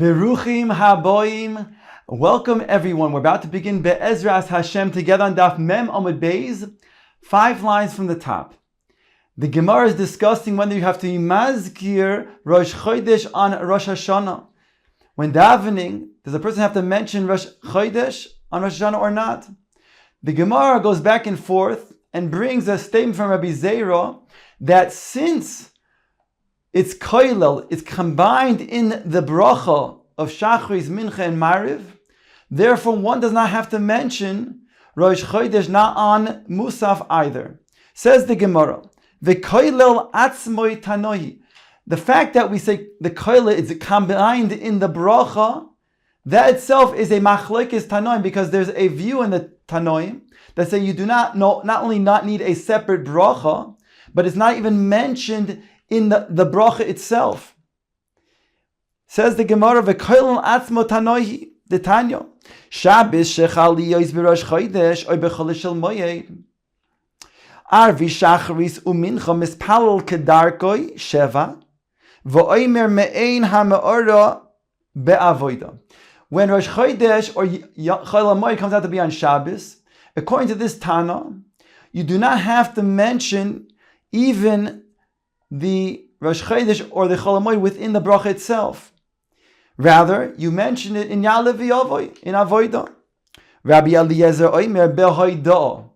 Beruchim haboim. Welcome everyone. We're about to begin Be'ezras Hashem together on Daf Mem Amud Beis, 5 lines from the top. The Gemara is discussing whether you have to mazkir Rosh Chodesh on Rosh Hashanah. When davening, does a person have to mention Rosh Chodesh on Rosh Hashanah or not? The Gemara goes back and forth and brings a statement from Rabbi Zera that since it's koilel, it's combined in the bracha of Shachris, Mincha, and Mariv, therefore one does not have to mention Rosh Chodesh not on Musaf either. Says the Gemara, V'koilel atzmoi tanoi. The fact that we say the koilel is combined in the bracha, that itself is a machlokes tanoim, because there's a view in the tanoim that say you do not only not need a separate bracha, but it's not even mentioned in the bracha itself. Says the Gemara, V'koilel atzmo tanoi, the Tanya, Shabbos shechali yois b'rosh chodesh oy b'chol shel moyed. Arvi shacharis umincha mispalel kedarkoi sheva, v'oimer me'ein ha'me'ora be'avoida. When Rosh Chodesh or Chol HaMoed comes out to be on Shabbos, according to this Tana, you do not have to mention even the Rosh Chodesh or the Chol HaMoed within the bracha itself. Rather, you mention it in Ya'aleh v'Yavoy, in Avoida. Rabbi Eliezer Oimer be'hoida.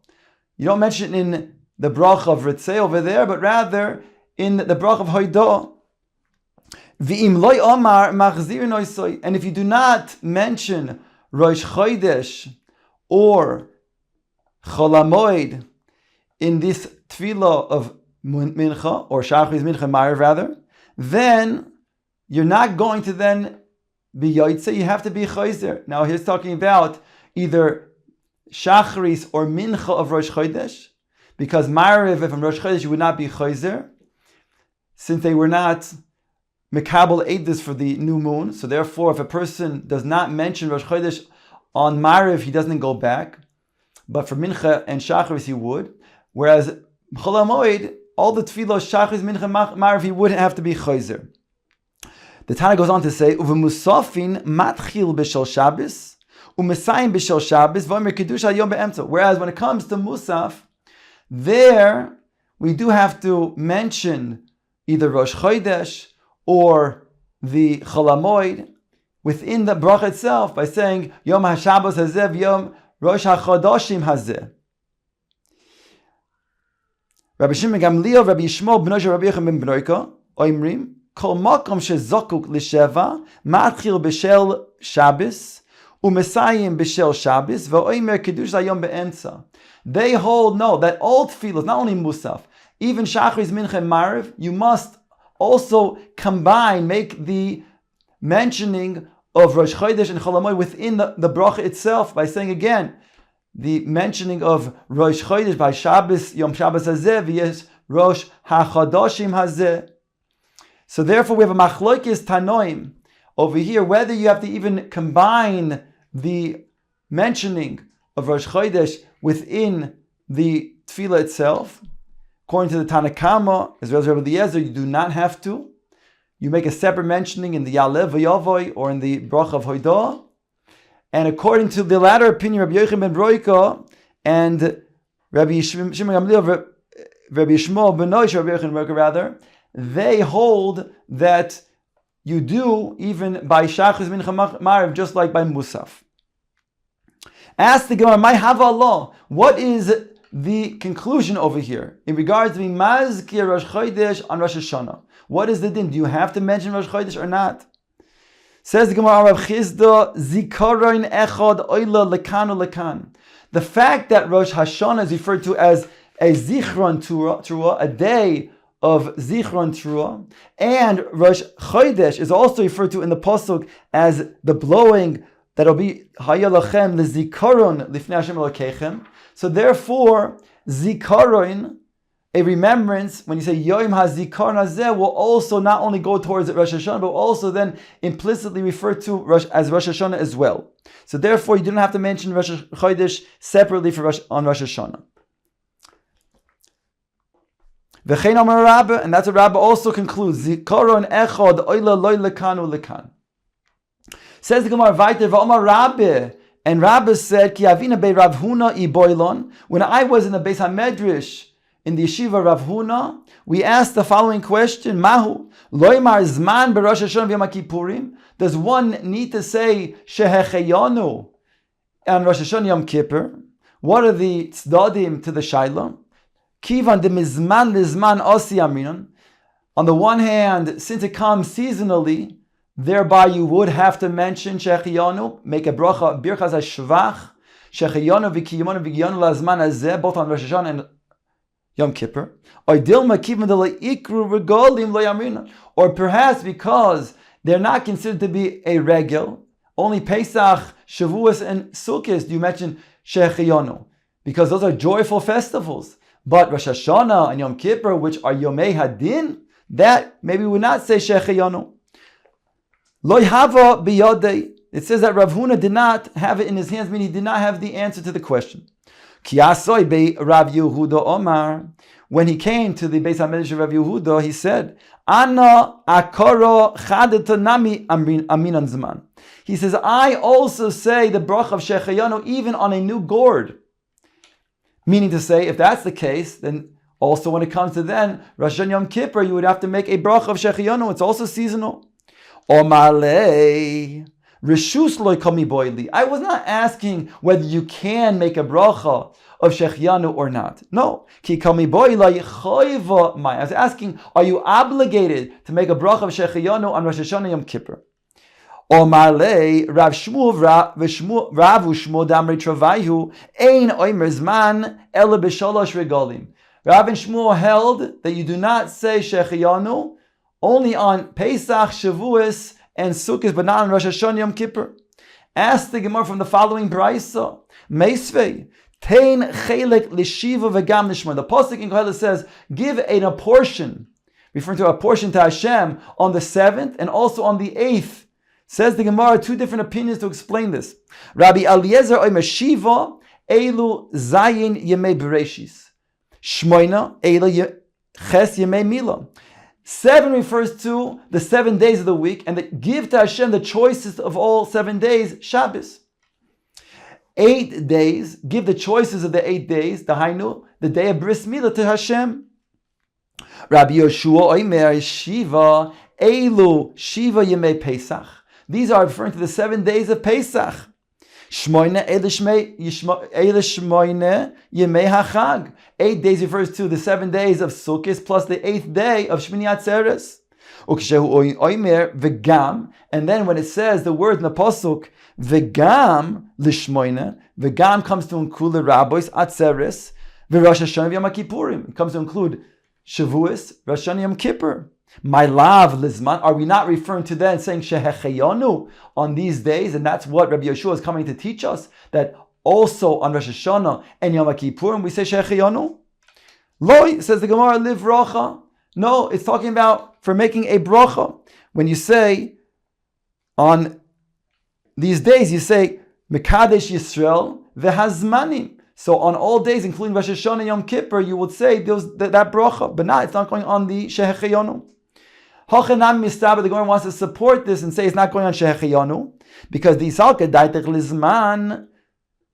You don't mention it in the bracha of Ritzeh over there, but rather in the bracha of Hoida. V'im loy omar machzir noisoi. And if you do not mention Rosh Chodesh or Chol HaMoed in this tefillah of Mincha, or Shachris Mincha Mariv rather, then you're not going to then be Yotzei, you have to be Chayzer. Now he's talking about either Shachris or Mincha of Rosh Chodesh, because Mariv, if from Rosh Chodesh, you would not be Chayzer, since they were not Mekabel Eidus for the new moon. So therefore, if a person does not mention Rosh Chodesh on Mariv, he doesn't go back. But for Mincha and Shachris, he would. Whereas Chol HaMoed, all the tefillos, Shachris, Mincha, Mariv, he wouldn't have to be Chayzer. The Tana goes on to say, Uvemusafin matchil b'shel Shabbos, umesayim b'shel Shabbos, v'omer kedusha yom be'emtza. Whereas when it comes to Musaf, there we do have to mention either Rosh Chodesh or the Chol HaMoed within the bracha itself by saying Yom HaShabbos hazeh v'Yom Rosh HaChodoshim hazeh. Rabbi Shimon Gamliel, Rabbi Yishmael, Bnei Rabbi Yochanan ben Bnoika, Oimrim, Kol Makom shezokuk l'sheva, matchil b'shel Shabbos, umesayim b'shel Shabbos, v'oimer kiddush hayom be'emtza. They hold, no, that all tefillos, not only Musaf, even Shachris, Mincha, and Mariv, you must also combine, make the mentioning of Rosh Chodesh and Chol HaMoed within the bracha itself by saying again, the mentioning of Rosh Chodesh by Shabbos, Yom Shabbos hazeh, v'yesh Rosh HaChodoshim hazeh. So therefore we have a machlokes tanoim over here, whether you have to even combine the mentioning of Rosh Chodesh within the tefillah itself. According to the Tanakama, as well as Rabbi Eliezer, you do not have to. You make a separate mentioning in the Ya'aleh v'Yavoy or in the bracha of Hoidah. And according to the latter opinion, Rabbi Yochanan ben Broika and Rabbi Shimon Gamliel, Rabbi Yishmael ben Noish, Rabbi Yochanan ben Broika rather, they hold that you do even by Shachris Mincha Mariv, just like by Musaf. Ask the Gemara, my Hava Allah, what is the conclusion over here in regards to Mazkir Rosh Chodesh on Rosh Hashanah? What is the din? Do you have to mention Rosh Chodesh or not? Says the Gemara, Rav Chizda, Zikaron Echad Oila Lekanu Lekan. The fact that Rosh Hashanah is referred to as a Zichron Trua, a day of Zichron Trua, and Rosh Chodesh is also referred to in the pasuk as the blowing that'll be Hayalachem Lezikaron Lifnei Hashem Elokechem. So therefore, Zikaron, a remembrance, when you say Yom HaZikaron Hazeh, will also not only go towards Rosh Hashanah, but also then implicitly refer to as Rosh Hashanah as well. So therefore, you don't have to mention Rosh Chodesh separately on Rosh Hashanah. V'chein Amar Rabba, and that's what Rabba also concludes. Zikaron echad oila loy lekan ulekan. Says the Gemara, Vayter v'omar Rabbi. And Rabbi said, Ki avina be Rav Huna I boilon. When I was in the Beis HaMedrash, in the yeshiva Rav Huna, we asked the following question, Mahu, loymar zman b'Rosh Hashanah v'Yom Kippurim? Does one need to say Shehecheyanu and Rosh Hashanah Yom Kippur? What are the tzdadim to the Shaila? Kivan de mizman lizman osi aminon. On the one hand, since it comes seasonally, thereby you would have to mention Shehecheyanu, make a bracha, birchas hashvach, Shehecheyanu v'kiyamanu v'giyanu lazman hazeh, both on Rosh Hashanah and Yom Kippur. Or perhaps because they're not considered to be a regel, only Pesach, Shavuos, and Sukkot do you mention Shehecheyanu, because those are joyful festivals. But Rosh Hashanah and Yom Kippur, which are Yomei Hadin, that maybe we would not say Shehecheyanu. Lo hava biyodei. It says that Rav Huna did not have it in his hands, meaning he did not have the answer to the question. Kiasoi be Rav Yehuda Omar. When he came to the Beis HaMedrash of Rav Yehuda, he said, Ana akoro chadetanami aminan zman. He says, I also say the bracha of Shehecheyanu even on a new gourd. Meaning to say, if that's the case, then also when it comes to then Rosh Hashanah Yom Kippur, you would have to make a bracha of Shehecheyanu. It's also seasonal. Omar lei. Rishus loy kami boili. I was not asking whether you can make a bracha of Shehecheyanu or not. No. Ki kami boila yichayva mai. I was asking, are you obligated to make a bracha of Shehecheyanu on Rosh Hashanah Yom Kippur? Omar lei Rav Shmuel Rav Shmuel Damri Travayu ein oimer zman ele b'shalosh regalim. Rav and Shmuel held that you do not say Shehecheyanu only on Pesach, Shavuos, and Sukkot, but not on Rosh Hashanah Yom Kippur. Ask the Gemara from the following brayso. Meisvei, tein chelek l'shiva v'gam l'shma. The pasuk in Kohelet says, give a portion, referring to a portion to Hashem, on the 7th and also on the 8th. Says the Gemara, two different opinions to explain this. Rabbi Eliezer oimer shiva, elu zayin yemei bereshis. Shmoina, elu ches yemei milah. 7 refers to the 7 days of the week, and that give to Hashem the choicest of all 7 days, Shabbos. 8 days, give the choices of the 8 days, the Hainu, the day of Bris Milah to Hashem. Rabbi Yoshua Oimer Shiva, Elu Shiva Yemei Pesach. These are referring to the 7 days of Pesach. Shmoine Shmoine Yemei HaChag. 8 days refers to the 7 days of Sukkot plus the 8th day of Shmini Atzeres. V'gam, and then when it says the word in the pasuk v'gam l'shmoine, v'gam comes to include the rabbis Atzeres v'Rosh Hashanah v'Yom Kippurim. It comes to include Shavuos, Rosh Hashanah, Yom Kippur. My love, Lizman, are we not referring to then saying Shehecheyanu on these days? And that's what Rabbi Yeshua is coming to teach us, that also on Rosh Hashanah and Yom Kippurim we say Shehecheyanu? Loi, says the Gemara, live bracha. No, it's talking about for making a bracha. When you say on these days, you say Mekadesh Yisrael v'hazmanim. So on all days, including Rosh Hashanah and Yom Kippur, you would say that bracha, but not, it's not going on the Shehecheyanu. Hochanam Mistaba, the Gemara wants to support this and say it's not going on Shehecheyanu, because the Isalka Daitech Lizman,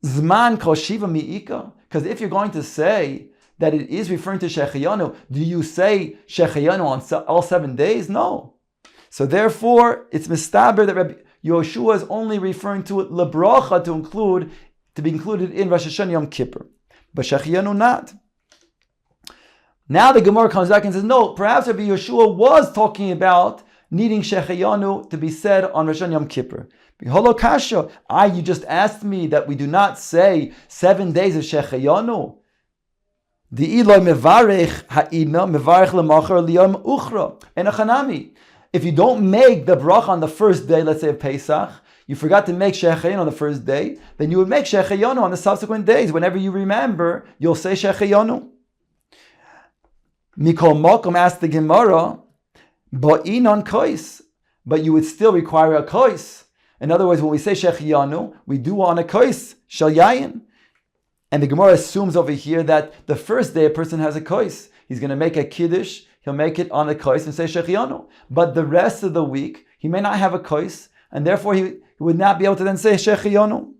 Zman Kol Shiva Mi'ika. Because if you're going to say that it is referring to Shehecheyanu, do you say Shehecheyanu on all 7 days? No. So therefore, it's Mistaber that Rabbi Yoshua is only referring to it Lebracha to be included in Rosh Hashanah Yom Kippur. But Shehecheyanu not. Now the Gemara comes back and says, no, perhaps Rabbi Yeshua was talking about needing Shehecheyanu to be said on Rosh Hashanah Yom Kippur. Holo kasha, you just asked me that we do not say 7 days of Shehecheyanu. The Eloi mevarech ha'ina mevarech lemachar liyom uchra. And achanami, if you don't make the bracha on the first day, let's say of Pesach, you forgot to make Shehecheyanu on the first day, then you would make Shehecheyanu on the subsequent days. Whenever you remember, you'll say Shehecheyanu. Mikol Mokom asked the Gemara, Ba'inon kois, but you would still require a kois. In other words, when we say Shehecheyanu, we do on a kois, shel yayin. And the Gemara assumes over here that the first day a person has a kois. He's going to make a kiddush, he'll make it on a kois and say Shehecheyanu. But the rest of the week, he may not have a kois, and therefore he he would not be able to then say Shechiyonu.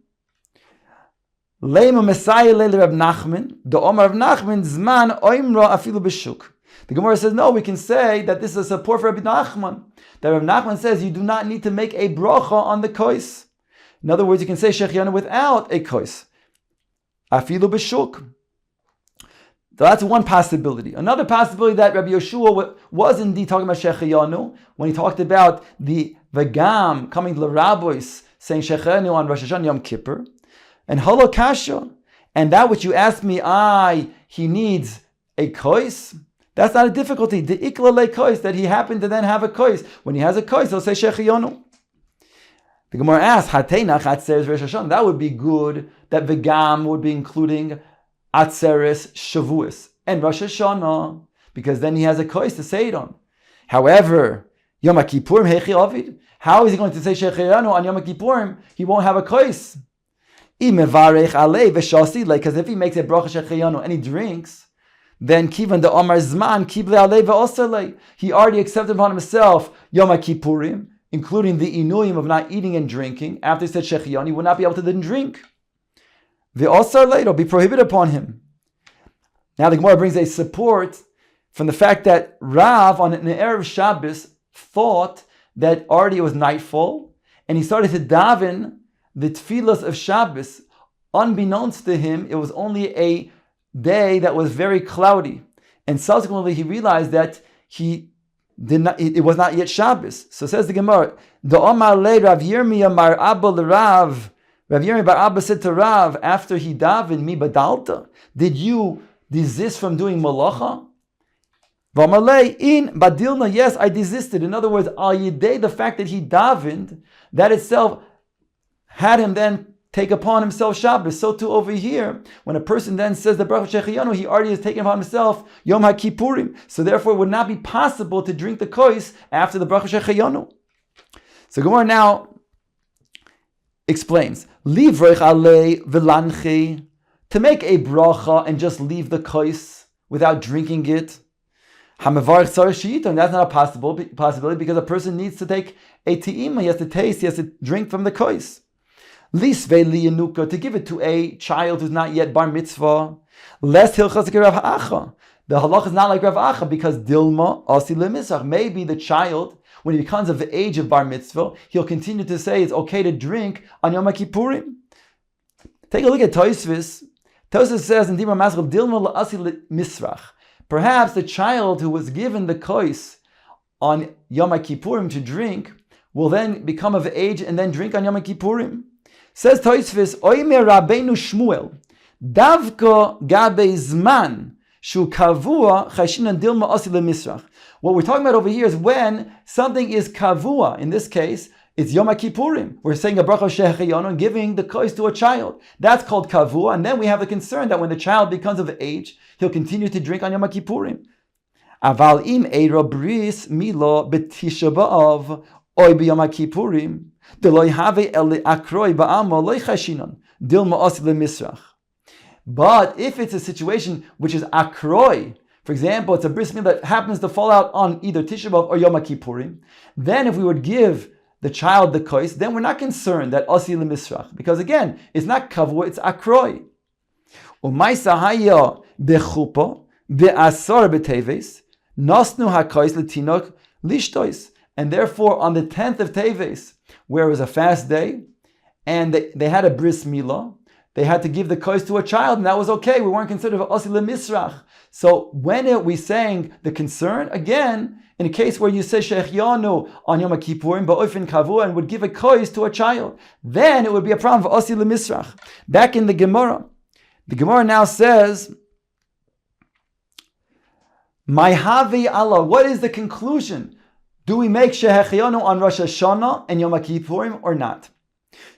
Lema Messiah Leil Rab Nachman, the Omar of Nachman, Zman Oimra Afilu B'Shuk. The Gemara says, no, we can say that this is a support for Rabbi Nachman. That Rabbi Nachman says you do not need to make a bracha on the kois. In other words, you can say Shechiyanu without a kois. Afilu B'Shuk. So that's one possibility. Another possibility that Rabbi Yeshua was indeed talking about Shechiyanu when he talked about the Vagam coming to the rabbis saying Shechiyanu on Rosh Hashanah Yom Kippur. And Holo Kasha, and that which you asked me, he needs a kois. That's not a difficulty. The ikla le kois, that he happened to then have a kois. When he has a kois, he'll say Shechiyonu. The Gemara asks, Hateinach Atzeres Rosh Hashanah. That would be good. That Vegam would be including Atzeres Shavuos and Rosh Hashanah, because then he has a kois to say it on. However, Yom Kippurim Hechi Ovid. How is he going to say Shechiyonu on Yom Kippurim? He won't have a kois. Because if he makes a bracha Shechiyanu and he drinks, then kivan the Omar Zman kible alei ve'osalei. He already accepted upon himself Yom Kippurim, including the inuyim of not eating and drinking. After he said Shechiyanu, he would not be able to then drink. Ve'osalei, it'll be prohibited upon him. Now the Gemara brings a support from the fact that Rav on an Erev Shabbos thought that already it was nightfall, and he started to daven the tefillas of Shabbos. Unbeknownst to him, it was only a day that was very cloudy, and subsequently he realized that it was not yet Shabbos. So says the Gemara, the Omar le Rav Yirmiyahu Mar Abba Rav Yirmiyahu Bar Abba said to Rav after he davened, mi badalta, did you desist from doing malacha? V'amalei in badilna, yes, I desisted. In other words, al yidei, the fact that he davened, that itself had him then take upon himself Shabbos. So too over here, when a person then says the bracha Shechiyanu, he already has taken upon himself Yom HaKippurim. So therefore it would not be possible to drink the kois after the bracha Shechiyanu. So Gemara now explains, Livroich alei v'lanchi, to make a bracha and just leave the kois without drinking it. Hamavarich tzarich sheyiton, that's not a possibility because a person needs to take a te'ima, he has to taste, he has to drink from the kois. Lisvei liyanuka, to give it to a child who's not yet bar mitzvah. Less hilchas like Rav Acha. The halach is not like Rav Acha because dilma asi lemisach. Maybe the child, when he becomes of the age of bar mitzvah, he'll continue to say it's okay to drink on Yom Kippurim. Take a look at Tosfos. Tosfos says in Yomi Masechet dilma asi lemisrach. Perhaps the child who was given the kois on Yom Kippurim to drink will then become of age and then drink on Yom Kippurim. Says Tosfos, Oimer Rabbeinu Shmuel, Davko Gabe Zman, Shu Kavua Chashinan Dilma Asi LeMisrach. What we're talking about over here is when something is Kavua. In this case, it's Yom Kippurim. We're saying a bracha Shechiyanu and giving the kois to a child. That's called Kavua. And then we have the concern that when the child becomes of age, he'll continue to drink on Yom Kippurim. Aval im Eira Bris Milo Betisha B'Av Oy B'Yom Kippurim. But if it's a situation which is akroi, for example, it's a bris milah that happens to fall out on either Tisha B'Av or Yom Kippurim, then if we would give the child the kois, then we're not concerned that asi lemisrach, because again, it's not kavua, it's akroi. Umaysa haya bechupa be'asar beteves nasnu hakois letinok lishtois, and therefore on the 10th of Teves, where it was a fast day, and they had a bris milah, they had to give the kois to a child, and that was okay. We weren't considered asi lemisrach. So when are we saying the concern? Again, in a case where you say Shechiyanu on Yom Kippurim, ba'ofen kavua, and would give a kois to a child, then it would be a problem for asi lemisrach. Back in the Gemara now says, My havi Allah, what is the conclusion? Do we make Shechiyanu on Rosh Hashanah and Yom Kippurim or not?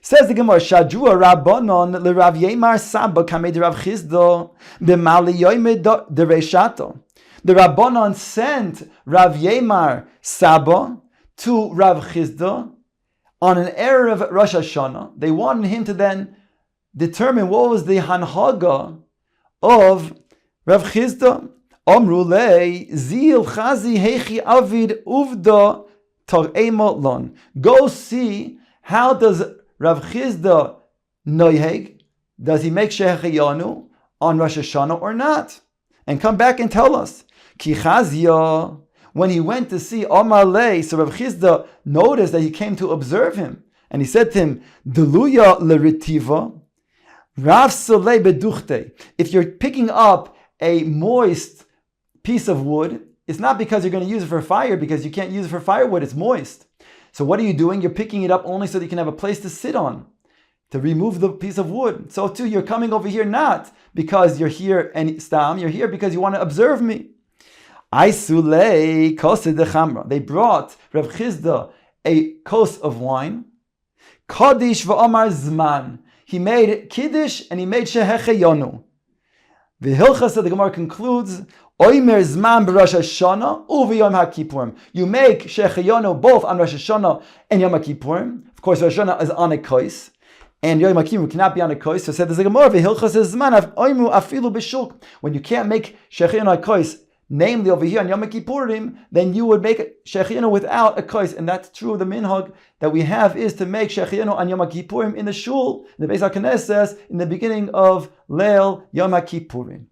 Says the Gemara, Shadrua Rabbanon l'Rav Yemar Saba Kamed Rav Chizdo b'Mali Yoime Dereshato. The Rabbanon sent Rav Yemar Saba to Rav Chizdo on an erev Rosh Hashanah. They wanted him to then determine what was the hanhaga of Rav Chizdo. Amru lei zil chazi hechi avid uvda tar'ema lon. Go see How does Rav Chizda noyheg? Does he make Shehecheyanu on Rosh Hashanah or not? And come back and tell us. Ki Chazia, when he went to see Omar Lei, so Rav Chizda noticed that he came to observe him. And he said to him, Deluya l'ritiva, Rav Solei beduchte. If you're picking up a moist piece of wood, it's not because you're going to use it for fire, because you can't use it for firewood, it's moist. So what are you doing? You're picking it up only so that you can have a place to sit on, to remove the piece of wood. So too, you're coming over here not because you're here and stam, you're here because you want to observe me. They brought Rav Chizda a kos of wine. Kaddish v'amar zman. He made kiddush and he made shehecheyanu. The Hilchas of the Gemara concludes, Oimer zman b'Rosh Hashanah u'v'Yom HaKippurim. You make shehecheyanu both on Rosh Hashanah and Yom HaKippurim. Of course, Rosh Hashanah is on a kos, and Yom HaKippurim cannot be on a kos. So said the Gemara, v'Hilchas zman oimu afilu b'shuk. When you can't make shehecheyanu on a kos, namely over here on Yom Kippurim, then you would make Shechiyanu without a kos. And that's true of the minhag that we have, is to make Shechiyanu on Yom Kippurim in the shul. The Beis HaKnesses says in the beginning of Leil Yom Kippurim.